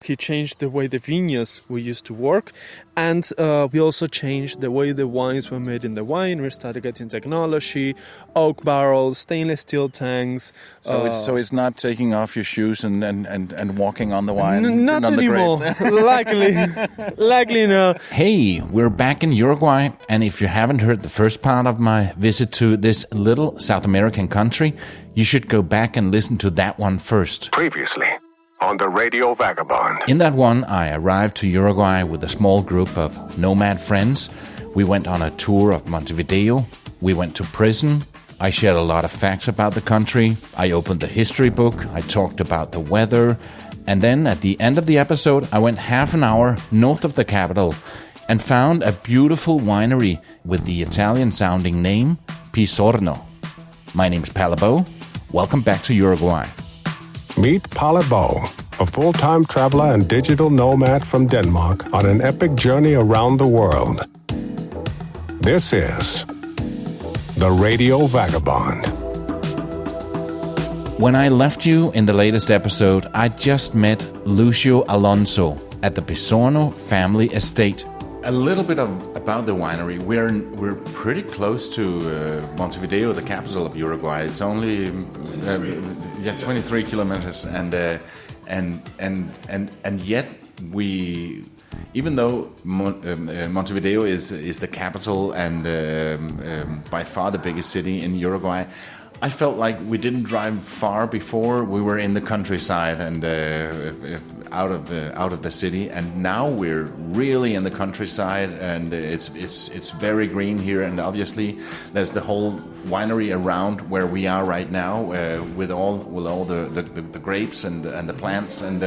He changed the way the vineyards we used to work, and we also changed the way the wines were made in the wine. We started getting technology, oak barrels, stainless steel tanks. So it's not taking off your shoes and walking on the wine. Not on anymore. The grapes. Luckily no. Hey, we're back in Uruguay, and if you haven't heard the first part of my visit to this little South American country, you should go back and listen to that one first. Previously on the Radio Vagabond. In that one, I arrived to Uruguay with a small group of Nomad friends. We went on a tour of Montevideo. We went to prison. I shared a lot of facts about the country. I opened the history book. I talked about the weather. And then at the end of the episode, I went half an hour north of the capital and found a beautiful winery with the Italian-sounding name Pizzorno. My name's Palabo. Welcome back to Uruguay. Meet Palabo, a full-time traveler and digital nomad from Denmark on an epic journey around the world. This is the Radio Vagabond. When I left you in the latest episode, I just met Lucio Alonso at the Pizzorno Family Estate. A little bit about the winery. We're pretty close to Montevideo, the capital of Uruguay. It's only 23 kilometers, and yet we, even though Montevideo is the capital and by far the biggest city in Uruguay, I felt like we didn't drive far before we were in the countryside and out of the city, and now we're really in the countryside, and it's very green here, and obviously there's the whole winery around where we are right now with all the grapes and the plants, and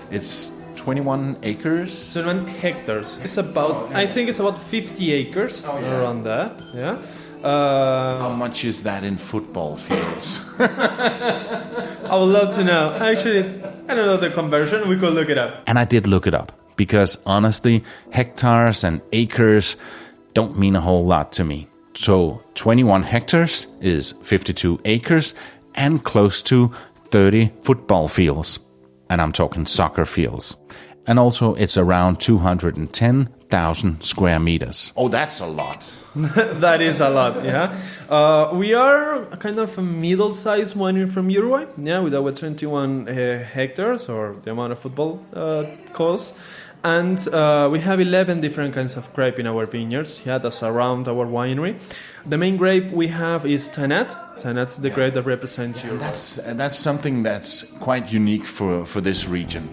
it's 21 acres. 21 hectares. It's about, I think it's about 50 acres around there. Yeah. How much is that in football fields? I would love to know. Actually, I don't know the conversion. We could look it up. And I did look it up because honestly, hectares and acres don't mean a whole lot to me. So 21 hectares is 52 acres and close to 30 football fields. And I'm talking soccer fields. And also it's around 210,000 square meters. Oh, that's a lot. That is a lot, yeah. We are kind of a middle-sized winery from Uruguay, yeah, with our 21 hectares, or the amount of football courts. And we have 11 different kinds of grape in our vineyards, yeah, that's around our winery. The main grape we have is Tanat. Tanat's the grape that represents Uruguay. That's something that's quite unique for this region.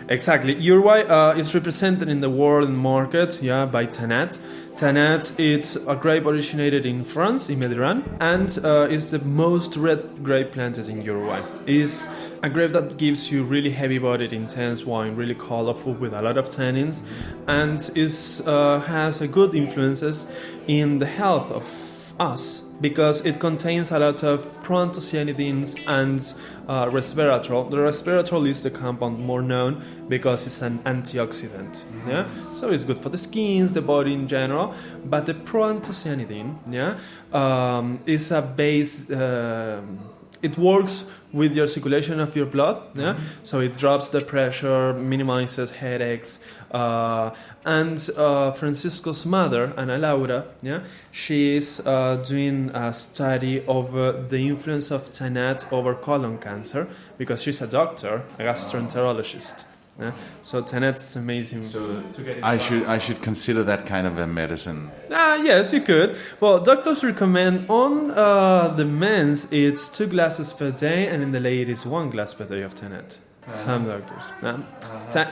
Exactly. Uruguay is represented in the world market, yeah, by Tanat. Tanat, it's a grape originated in France, in Mediterranean, and it's the most red grape planted in Uruguay. It's a grape that gives you really heavy-bodied, intense wine, really colorful with a lot of tannins, and has a good influences in the health of us, because it contains a lot of proanthocyanidins and resveratrol. The resveratrol is the compound more known because it's an antioxidant. Yeah, so it's good for the skins, the body in general. But the proanthocyanidin, is a base. It works with your circulation of your blood, yeah. So it drops the pressure, minimizes headaches, and Francisco's mother, Ana Laura, yeah, she is doing a study of the influence of Tanat over colon cancer because she's a doctor, a gastroenterologist. Yeah? So Tanat's amazing. So to get it I should consider that kind of a medicine. Yes, you could. Well, doctors recommend on the men's it's 2 glasses per day, and in the ladies 1 glass per day of Tanat. Some doctors.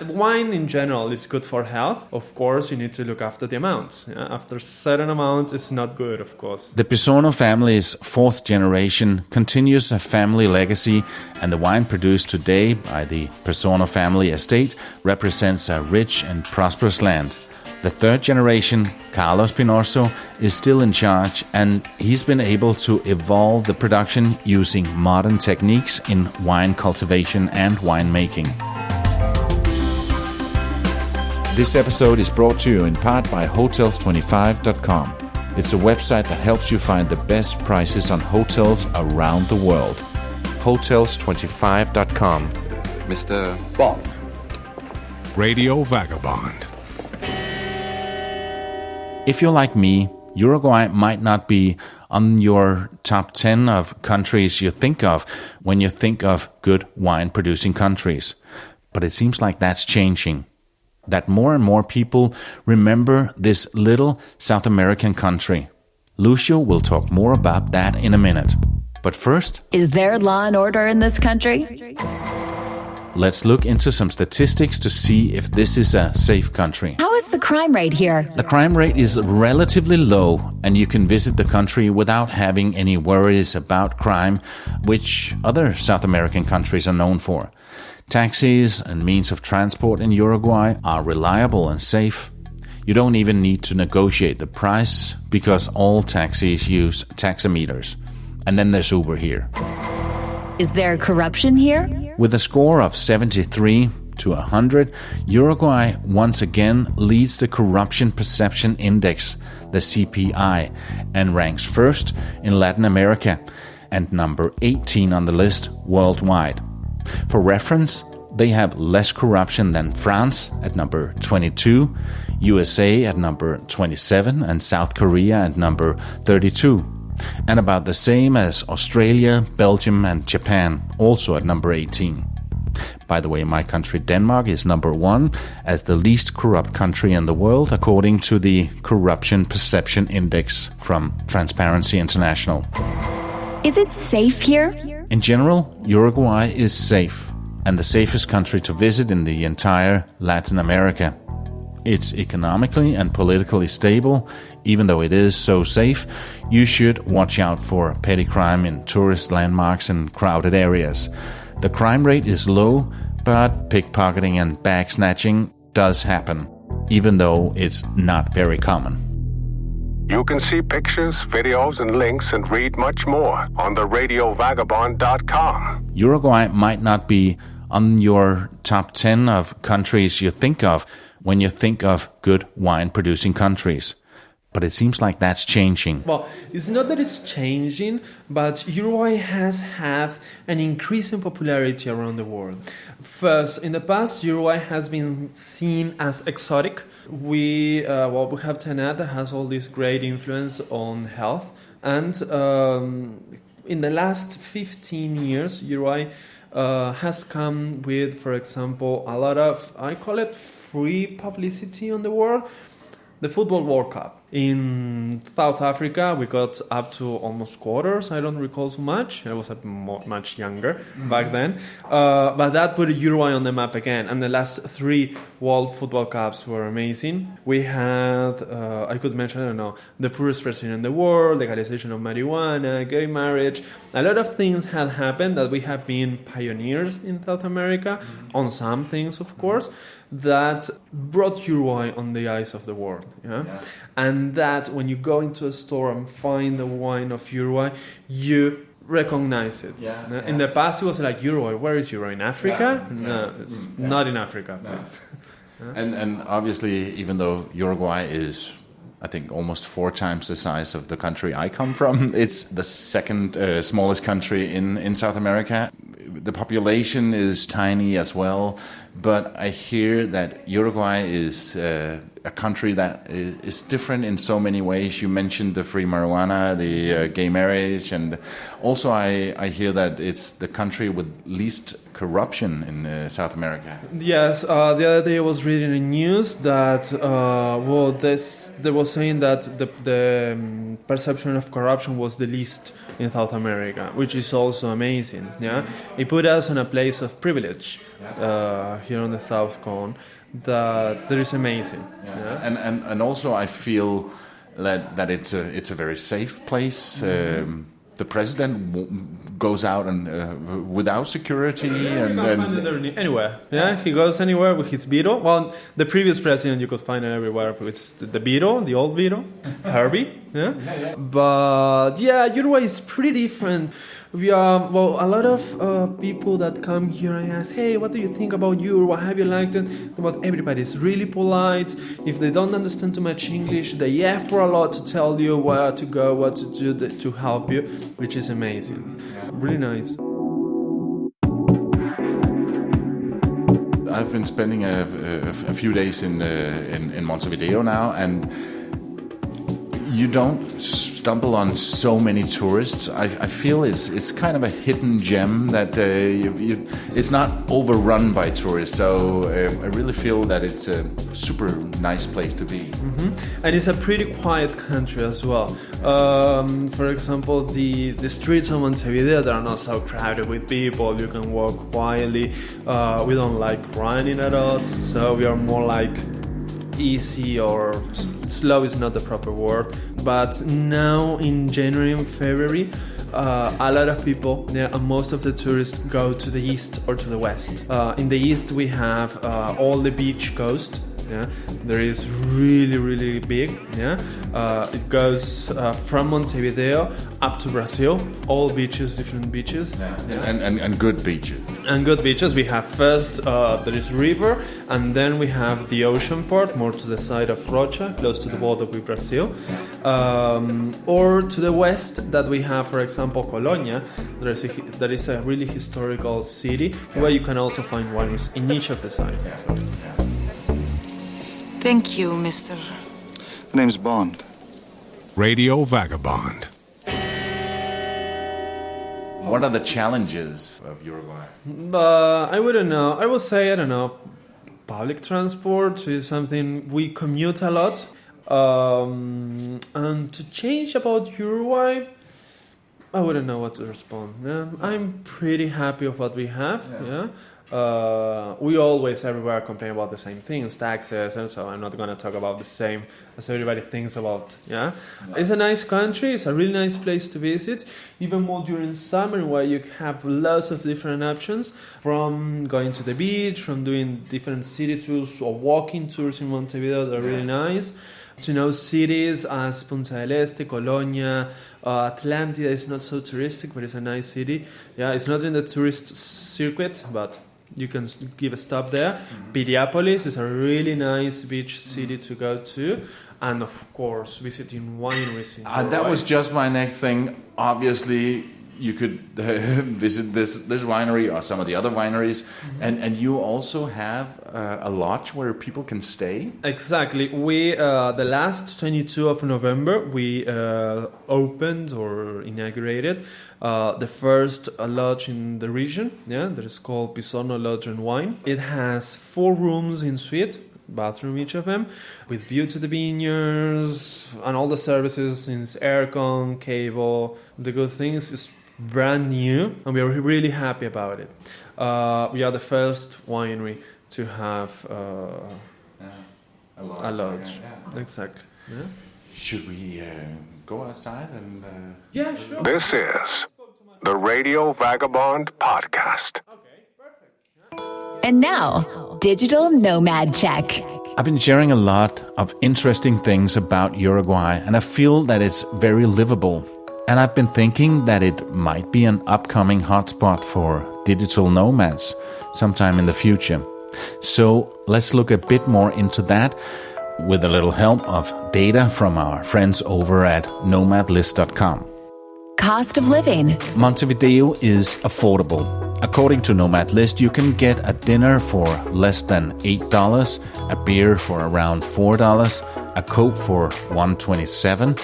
Wine in general is good for health. Of course, you need to look after the amounts. Yeah? After a certain amount, it's not good, of course. The Pizzorno family's 4th generation continues a family legacy, and the wine produced today by the Pizzorno Family Estate represents a rich and prosperous land. The 3rd generation, Carlos Pinorso, is still in charge, and he's been able to evolve the production using modern techniques in wine cultivation and winemaking. This episode is brought to you in part by Hotels25.com. It's a website that helps you find the best prices on hotels around the world. Hotels25.com. Mr. Bond, Radio Vagabond. If you're like me, Uruguay might not be on your top 10 of countries you think of when you think of good wine-producing countries. But it seems like that's changing. That more and more people remember this little South American country. Lucio will talk more about that in a minute. But first, is there law and order in this country? Let's look into some statistics to see if this is a safe country. How is the crime rate here? The crime rate is relatively low, and you can visit the country without having any worries about crime, which other South American countries are known for. Taxis and means of transport in Uruguay are reliable and safe. You don't even need to negotiate the price because all taxis use taximeters. And then there's Uber here. Is there corruption here? With a score of 73 to 100, Uruguay once again leads the Corruption Perception Index, the CPI, and ranks first in Latin America and number 18 on the list worldwide. For reference, they have less corruption than France at number 22, USA at number 27, and South Korea at number 32. And about the same as Australia, Belgium, and Japan, also at number 18. By the way, my country, Denmark, is number 1 as the least corrupt country in the world, according to the Corruption Perception Index from Transparency International. Is it safe here? In general, Uruguay is safe, and the safest country to visit in the entire Latin America. It's economically and politically stable. Even though it is so safe, you should watch out for petty crime in tourist landmarks and crowded areas. The crime rate is low, but pickpocketing and bag snatching does happen, even though it's not very common. You can see pictures, videos, and links and read much more on the radiovagabond.com. Uruguay might not be on your top 10 of countries you think of when you think of good wine-producing countries. But it seems like that's changing. Well, it's not that it's changing, but Uruguay has had an increase in popularity around the world. First, in the past, Uruguay has been seen as exotic. We have Tanat that has all this great influence on health. And in the last 15 years, Uruguay has come with, for example, a lot of, I call it free publicity on the world. The Football World Cup. In South Africa, we got up to almost quarters. I don't recall so much. I was much younger back then. But that put Uruguay on the map again. And the last 3 World Football Cups were amazing. We had, I could mention, the poorest president in the world, legalization of marijuana, gay marriage. A lot of things had happened that we have been pioneers in South America, on some things, of course, that brought Uruguay on the eyes of the world. Yeah? And that when you go into a store and find the wine of Uruguay, you recognize it. In the past, it was like, Uruguay, where is Uruguay? In Africa? No, it's not in Africa. No. And obviously, even though Uruguay is, I think, almost 4 times the size of the country I come from, it's the second smallest country in South America. The population is tiny as well, but I hear that Uruguay is a country that is different in so many ways. You mentioned the free marijuana, the gay marriage, and also I hear that it's the country with least corruption in South America. Yes, the other day I was reading the news that they were saying that the perception of corruption was the least in South America, which is also amazing. Yeah, it put us in a place of privilege here on the South Cone. That is amazing. Yeah. And also I feel that it's a very safe place. The president goes out and without security anywhere. Yeah, he goes anywhere with his Beetle. Well, the previous president you could find it everywhere. It's the Beetle, the old Beetle, Herbie. Yeah. But Uruguay is pretty different. We are a lot of people that come here and ask, hey, what do you think about Uruguay? Have you liked it? But everybody is really polite. If they don't understand too much English, they effort a lot to tell you where to go, what to do to help you, which is amazing. Really nice. I've been spending a few days in Montevideo now, and you don't stumble on so many tourists. I feel it's kind of a hidden gem that it's not overrun by tourists. So I really feel that it's a super nice place to be. Mm-hmm. And it's a pretty quiet country as well. For example, the streets of Montevideo, they are not so crowded with people. You can walk quietly. We don't like running a lot, so we are more like easy, or slow is not the proper word. But now in January and February, a lot of people, and most of the tourists go to the east or to the west. In the east we have all the beach coast. Yeah, there is really big. Yeah, it goes from Montevideo up to Brazil. All beaches, different beaches. And good beaches. And good beaches. We have first there is river, and then we have the ocean part, more to the side of Rocha, close to the border with Brazil. Or to the west, that we have, for example, Colonia. That is a really historical city where you can also find wineries in each of the sides. So. Thank you, Mr. The name's Bond. Radio Vagabond. What are the challenges of Uruguay? I wouldn't know. I would say, I don't know, public transport is something we commute a lot. And to change about Uruguay, I wouldn't know what to respond. Yeah, I'm pretty happy with what we have. Yeah. We always everywhere complain about the same things, taxes, and so I'm not going to talk about the same as everybody thinks about. Yeah, it's a nice country. It's a really nice place to visit, even more during summer, where you have lots of different options, from going to the beach, from doing different city tours or walking tours in Montevideo that are really nice. To know cities as Punta del Este, Colonia, Atlántida is not so touristic, but it's a nice city. Yeah, it's not in the tourist circuit, but you can give a stop there. Piriápolis is a really nice beach city to go to. And of course, visiting wineries in Uruguay. That was just my next thing. Obviously, you could visit this winery or some of the other wineries. And you also have a lodge where people can stay? Exactly. We the last 22 of November, we opened or inaugurated the first lodge in the region. Yeah, that is called Pizzorno Lodge and Wine. It has 4 rooms in suite, bathroom each of them, with view to the vineyards and all the services, since aircon, cable. The good things is brand new, and we are really happy about it. We are the first winery to have a lodge. Yeah. Exactly. Yeah. Should we go outside and... Yeah, sure. This is the Radio Vagabond Podcast. Okay, perfect. And now, Digital Nomad Check. I've been sharing a lot of interesting things about Uruguay, and I feel that it's very livable. And I've been thinking that it might be an upcoming hotspot for digital nomads sometime in the future. So let's look a bit more into that with a little help of data from our friends over at nomadlist.com. Cost of living. Montevideo is affordable. According to Nomad List, you can get a dinner for less than $8, a beer for around $4, a Coke for $1.27,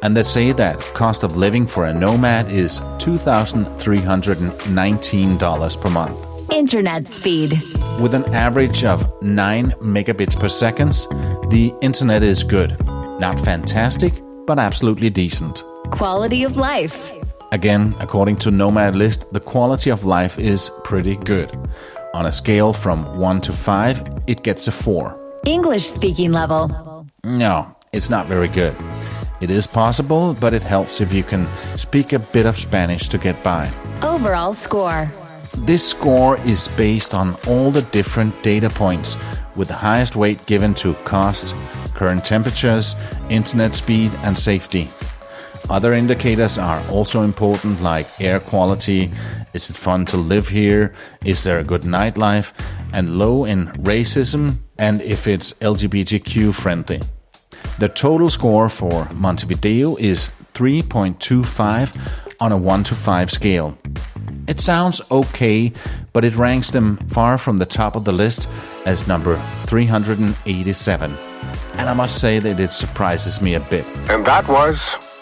and they say that cost of living for a nomad is $2,319 per month. Internet speed. With an average of 9 megabits per second, the internet is good. Not fantastic, but absolutely decent. Quality of life. Again, according to Nomad List, the quality of life is pretty good. On a scale from 1 to 5, it gets a 4. English speaking level. No, it's not very good. It is possible, but it helps if you can speak a bit of Spanish to get by. Overall score. This score is based on all the different data points, with the highest weight given to cost, current temperatures, internet speed, and safety. Other indicators are also important, like air quality, is it fun to live here, is there a good nightlife, and low in racism, and if it's LGBTQ friendly. The total score for Montevideo is 3.25 on a 1 to 5 scale. It sounds okay, but it ranks them far from the top of the list as number 387. And I must say that it surprises me a bit. And that was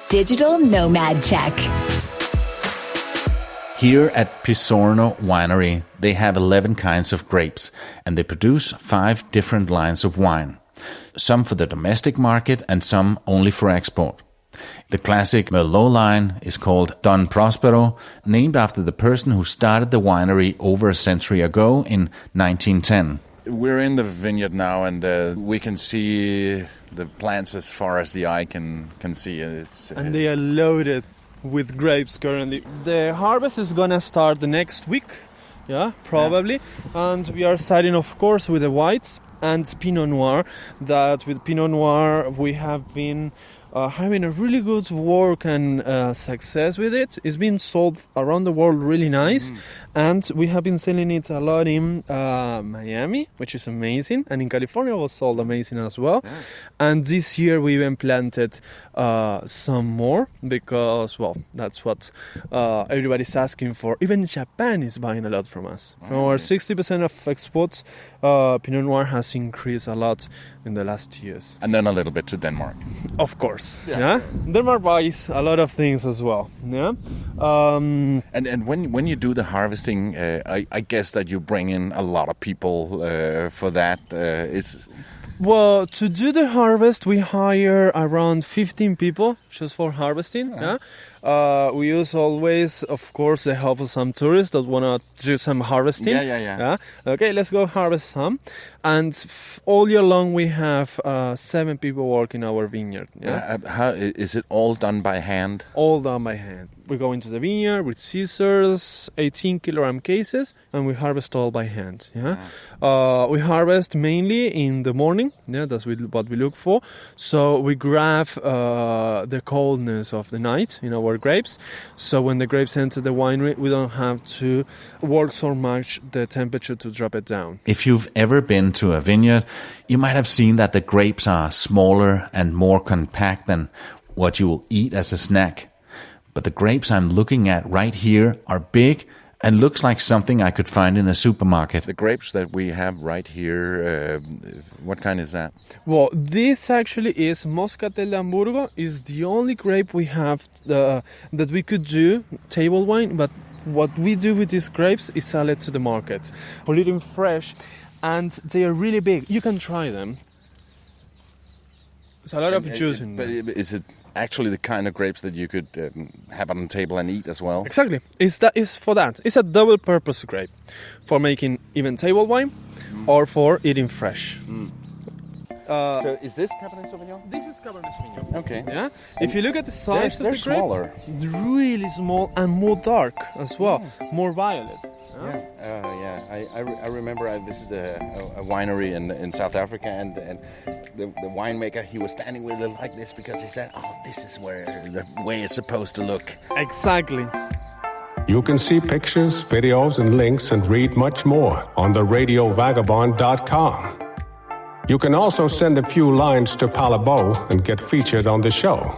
Digital Nomad Check. Here at Pizzorno Winery, they have 11 kinds of grapes, and they produce 5 different lines of wine. Some for the domestic market and some only for export. The classic Merlot line is called Don Prospero, named after the person who started the winery over a century ago in 1910. We're in the vineyard now, and we can see the plants as far as the eye can see. And they are loaded with grapes currently. The harvest is gonna start the next week, probably. Yeah. And we are starting, of course, with the whites and Pinot Noir. That with Pinot Noir we have been having a really good work and success with it. It's been sold around the world really nice, and we have been selling it a lot in Miami, which is amazing, and in California was sold amazing as well. Yeah. And this year we even planted some more because, well, that's what everybody's asking for. Even Japan is buying a lot from us. From our 60% of exports, Pinot Noir has increased a lot in the last years. And then a little bit to Denmark. Of course. Yeah. Denmark buys a lot of things as well. Yeah. And when you do the harvesting, I guess that you bring in a lot of people for that. Well, to do the harvest, we hire around 15 people just for harvesting. Yeah. We use always, of course, the help of some tourists that want to do some harvesting. Yeah. Okay, let's go harvest some. And all year long, we have 7 people working our vineyard. Yeah. How is it all done by hand? All done by hand. We go into the vineyard with scissors, 18-kilogram cases, and we harvest all by hand. Yeah. We harvest mainly in the morning. Yeah, that's what we look for. So we grab the coldness of the night in our grapes. So when the grapes enter the winery, we don't have to work so much the temperature to drop it down. If you've ever been to a vineyard, you might have seen that the grapes are smaller and more compact than what you will eat as a snack. But the grapes I'm looking at right here are big and looks like something I could find in a supermarket. The grapes that we have right here, what kind is that? Well, this actually is Moscatel de Hamburgo. Is the only grape we have that we could do table wine, but what we do with these grapes is sell it to the market. Pull it in fresh, and they are really big. You can try them. There's a lot of juice in them. But is it actually the kind of grapes that you could have on the table and eat as well? Exactly. It's for that. It's a double-purpose grape for making even table wine or for eating fresh. So is this Cabernet Sauvignon? This is Cabernet Sauvignon. Okay. Yeah. If you look at the size of the grape, smaller. Really small and more dark as well, more violet. I remember I visited a winery in South Africa, and the winemaker, he was standing with it like this because he said, this is the way it's supposed to look. Exactly. You can see pictures, videos, and links and read much more on the radiovagabond.com. You can also send a few lines to Palabo and get featured on the show.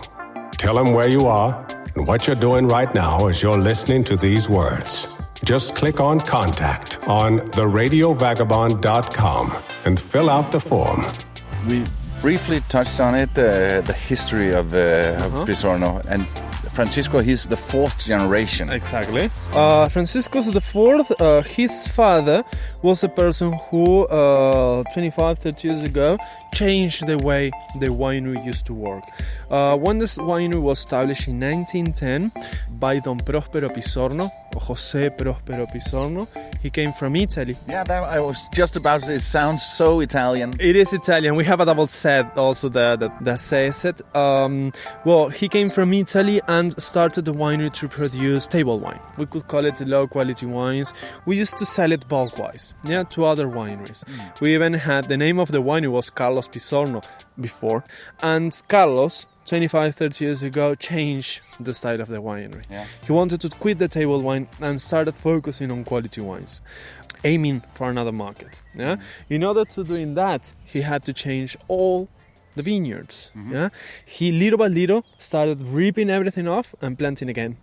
Tell him where you are and what you're doing right now as you're listening to these words. Just click on Contact on theradiovagabond.com and fill out the form. We briefly touched on it, the history of Pizzorno, and Francisco, he's the 4th generation. Exactly. Francisco's the 4th. His father was a person who 25-30 years ago changed the way the winery used to work. When this winery was established in 1910 by Don Prospero Pizzorno, or José Prospero Pizzorno, he came from Italy. Yeah, I was just about to say, it sounds so Italian. It is Italian. We have a double set also that says it. Well, he came from Italy and started the winery to produce table wine. We could call it low quality wines. We used to sell it bulk wise, to other wineries. We even had, the name of the winery was Carlos Pizzorno before, and Carlos 25-30 years ago changed the style of the winery. He wanted to quit the table wine and started focusing on quality wines, aiming for another market. In order to doing that, he had to change all the vineyards. He little by little started ripping everything off and planting again.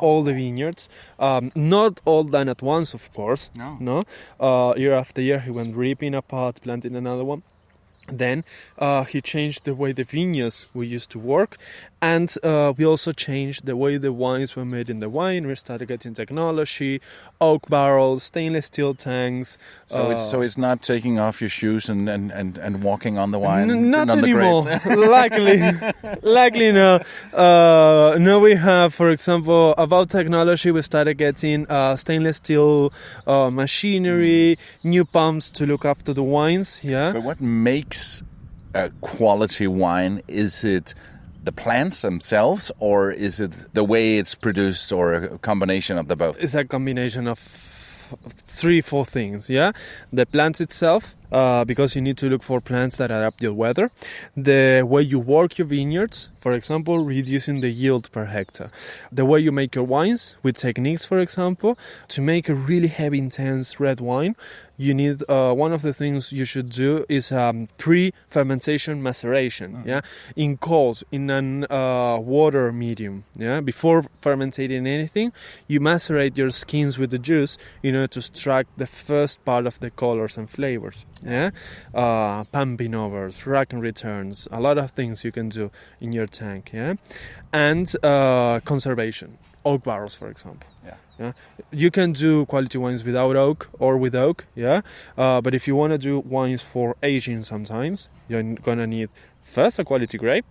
all the vineyards. Not all done at once, of course. No. Year after year, he went ripping a pot, planting another one. Then he changed the way the vineyards we used to work, and we also changed the way the wines were made in the wine. We started getting technology, oak barrels, stainless steel tanks. So it's not taking off your shoes and walking on the wine. Not on anymore. The grapes. Luckily, no. Now we have, for example, about technology, we started getting stainless steel machinery, new pumps to look after the wines. Yeah. But what makes a quality wine? Is it the plants themselves, or is it the way it's produced, or a combination of the both? It's a combination of 3-4 things. Yeah, the plant itself, because you need to look for plants that adapt your weather. The way you work your vineyards, for example, reducing the yield per hectare. The way you make your wines with techniques, for example, to make a really heavy, intense red wine, you need one of the things you should do is pre-fermentation maceration. Yeah, in cold, in an water medium. Yeah, before fermenting anything, you macerate your skins with the juice in order to extract the first part of the colors and flavors. Yeah, pumping overs, rack and returns, a lot of things you can do in your tank. Yeah, and conservation, oak barrels, for example. Yeah, you can do quality wines without oak or with oak. Yeah, but if you want to do wines for aging, sometimes you're gonna need first a quality grape,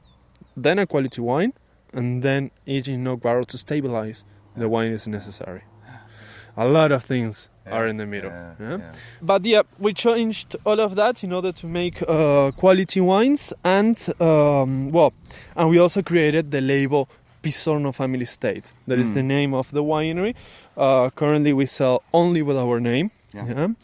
then a quality wine, and then aging in oak barrel to stabilize the wine is necessary. A lot of things are in the middle. But we changed all of that in order to make quality wines, and we also created the label Pizzorno Family Estate. That is the name of the winery. Currently, we sell only with our name. And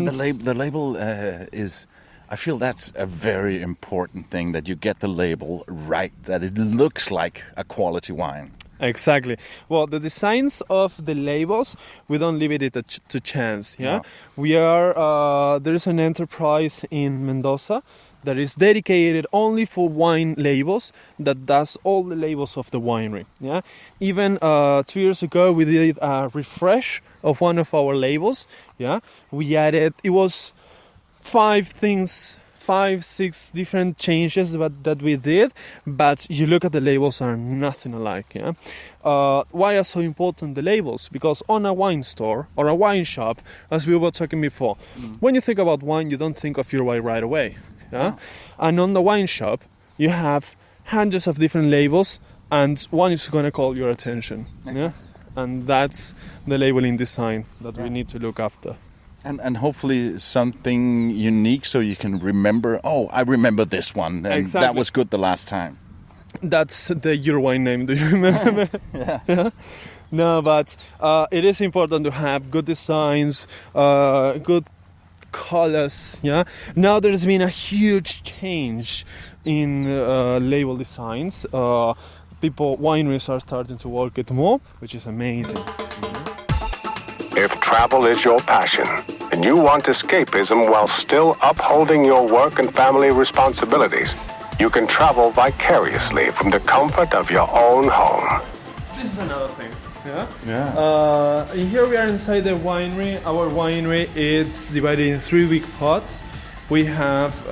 the label is. I feel that's a very important thing, that you get the label right, that it looks like a quality wine. Exactly. Well, the designs of the labels, we don't leave it to chance. Yeah, we are. There is an enterprise in Mendoza that is dedicated only for wine labels, that does all the labels of the winery. Yeah, even 2 years ago we did a refresh of one of our labels. Yeah, we added. It was 5-6 different changes that we did, but you look at the labels, are nothing alike. Yeah, why are so important the labels? Because on a wine store or a wine shop, as we were talking before, when you think about wine, you don't think of Uruguay right away. Yeah, and on the wine shop, you have hundreds of different labels, and one is going to call your attention. Yeah, and that's the labeling design that we need to look after. And hopefully something unique, so you can remember, I remember this one, and exactly. That was good the last time. That's the Uruguay name, do you remember? Yeah. No, but it is important to have good designs, good colors. Yeah. Now there's been a huge change in label designs. Wineries are starting to work it more, which is amazing. If travel is your passion and you want escapism while still upholding your work and family responsibilities, you can travel vicariously from the comfort of your own home. This is another thing. Here we are inside the winery. Our winery is divided in 3 big pots. We have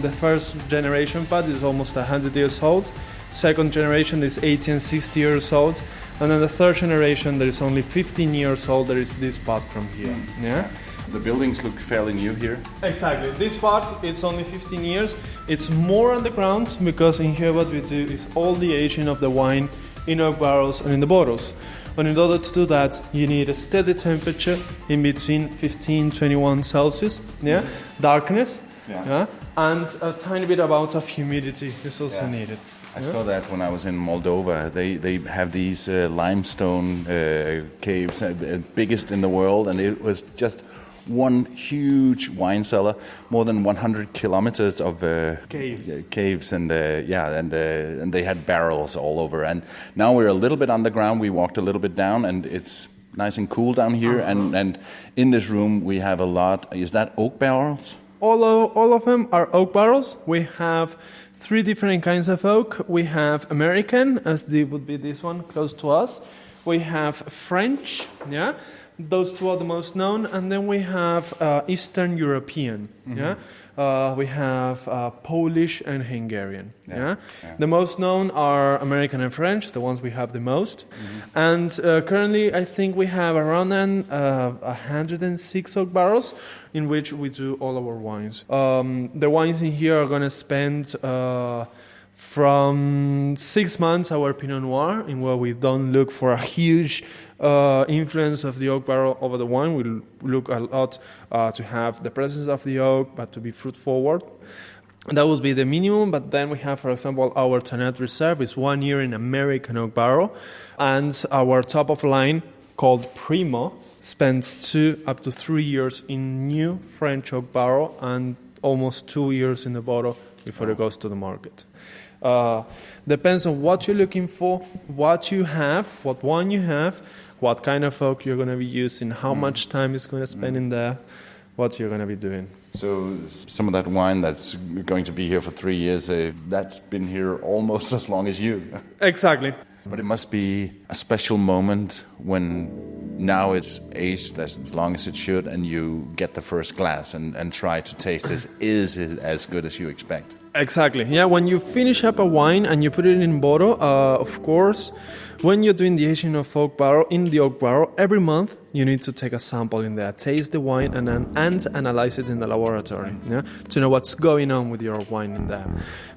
the first generation pot is almost 100 years old. Second generation is 80 and 60 years old. And then the third generation that is only 15 years old, there is this pot from here. Yeah. The buildings look fairly new here. Exactly. This pot, it's only 15 years. It's more on the ground because in here what we do is all the aging of the wine in oak barrels and in the bottles. And in order to do that, you need a steady temperature in between 15-21 Celsius. Yeah. Darkness. Yeah. And a tiny bit amount of humidity is also needed. I saw that when I was in Moldova. They have these limestone caves, biggest in the world, and it was just one huge wine cellar, more than 100 kilometers of caves, and they had barrels all over. And now we're a little bit underground. We walked a little bit down, and it's nice and cool down here. And in this room we have a lot. Is that oak barrels? All of them are oak barrels. We have 3 different kinds of oak. We have American, as would be this one close to us. We have French, yeah. Those 2 are the most known, and then we have Eastern European. Yeah, we have Polish and Hungarian. Yeah. The most known are American and French, the ones we have the most. And currently, I think we have around 106 oak barrels in which we do all our wines. The wines in here are going to spend from 6 months our Pinot Noir, in where we don't look for a huge influence of the oak barrel over the wine. We look a lot to have the presence of the oak, but to be fruit forward. That would be the minimum, but then we have, for example, our Tannat Reserve is 1 year in American oak barrel, and our top of line, called Primo, spends 2 up to 3 years in new French oak barrel and almost 2 years in the bottle before it goes to the market. Depends on what you're looking for, what you have, what wine you have, what kind of oak you're going to be using, how much time it's going to spend in there, what you're going to be doing. So some of that wine that's going to be here for 3 years, that's been here almost as long as you. Exactly. But it must be a special moment when now it's aged as long as it should and you get the first glass and try to taste this. Is it as good as you expect? Exactly. Yeah, when you finish up a wine and you put it in bottle, of course, when you're doing the aging of oak barrel, in the oak barrel, every month you need to take a sample in there, taste the wine, and then analyze it in the laboratory, yeah, to know what's going on with your wine in there.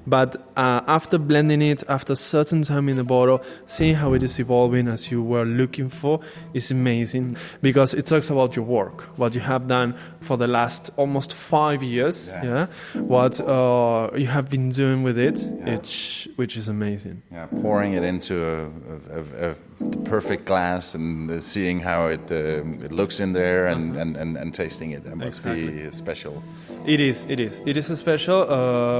But after blending it, after a certain time in the bottle, seeing how it is evolving as you were looking for is amazing, because it talks about your work, what you have done for the last almost 5 years, what you have been doing with it, which is amazing. Yeah, pouring it into a perfect glass and seeing how it looks in there and tasting it. It must be special. It is a special.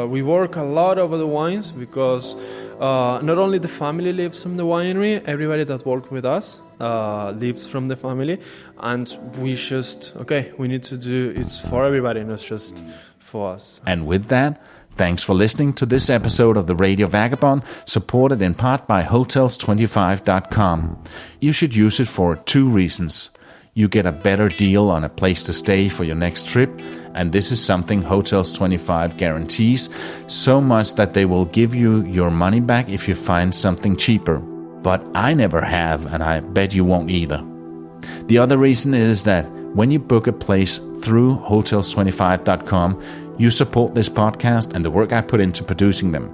We work a lot over the wines because not only the family lives from the winery, everybody that works with us lives from the family, and we need to do it for everybody, not just for us. And with that, thanks for listening to this episode of the Radio Vagabond, supported in part by Hotels25.com. You should use it for 2 reasons. You get a better deal on a place to stay for your next trip, and this is something Hotels25 guarantees, so much that they will give you your money back if you find something cheaper. But I never have, and I bet you won't either. The other reason is that when you book a place through Hotels25.com, you support this podcast and the work I put into producing them.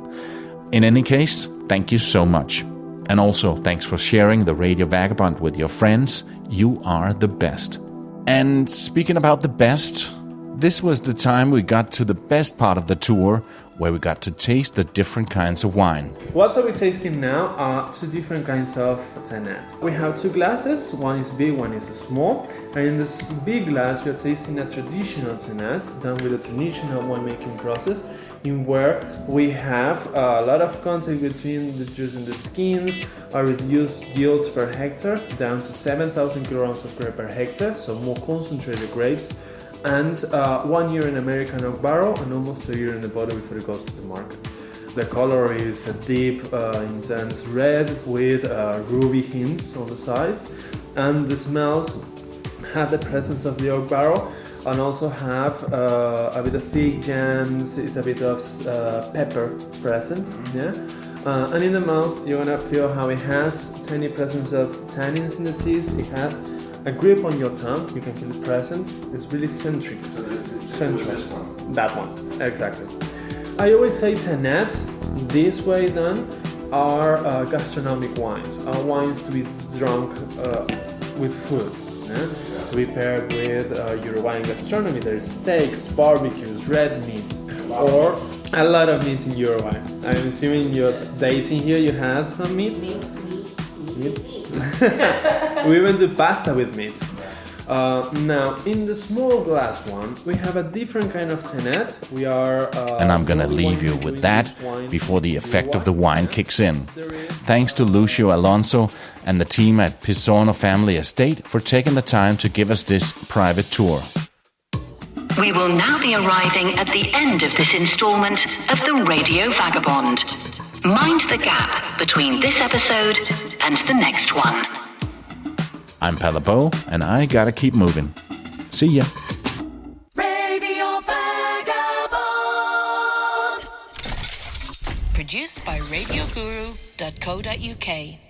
In any case, thank you so much. And also, thanks for sharing the Radio Vagabond with your friends. You are the best. And speaking about the best, this was the time we got to the best part of the tour, where we got to taste the different kinds of wine. What are we tasting now are 2 different kinds of Tannat. We have 2 glasses, one is big, one is small. And in this big glass, we are tasting a traditional Tannat done with a traditional winemaking process, in where we have a lot of contact between the juice and the skins, a reduced yield per hectare, down to 7,000 kilograms of grape per hectare, so more concentrated grapes, and 1 year in American oak barrel and almost 2 years in the bottle before it goes to the market. The color is a deep, intense red with ruby hints on the sides, and the smells have the presence of the oak barrel and also have a bit of fig jams, it's a bit of pepper present, yeah. And in the mouth, you're gonna feel how it has tiny presence of tannins in the teeth. It has a grip on your tongue, you can feel it present. It's really central. This one. That one, exactly. I always say Tannat, this way done, are gastronomic wines. Are wines to be drunk with food. Yeah? To be paired with Uruguayan gastronomy. There is steaks, barbecues, red meat, or a lot of meat in Uruguay. I'm assuming your days in here you had some meat? Meat. We even do pasta with meat. Now, in the small glass one, we have a different kind of Tannat. We are... and I'm gonna leave you with that before the effect of the wine kicks in. Thanks to Lucio Alonso and the team at Pizzorno Family Estate for taking the time to give us this private tour. We will now be arriving at the end of this installment of the Radio Vagabond. Mind the gap between this episode and the next one. I'm Palabo, and I gotta keep moving. See ya. Radio Vagabond. Produced by RadioGuru.co.uk.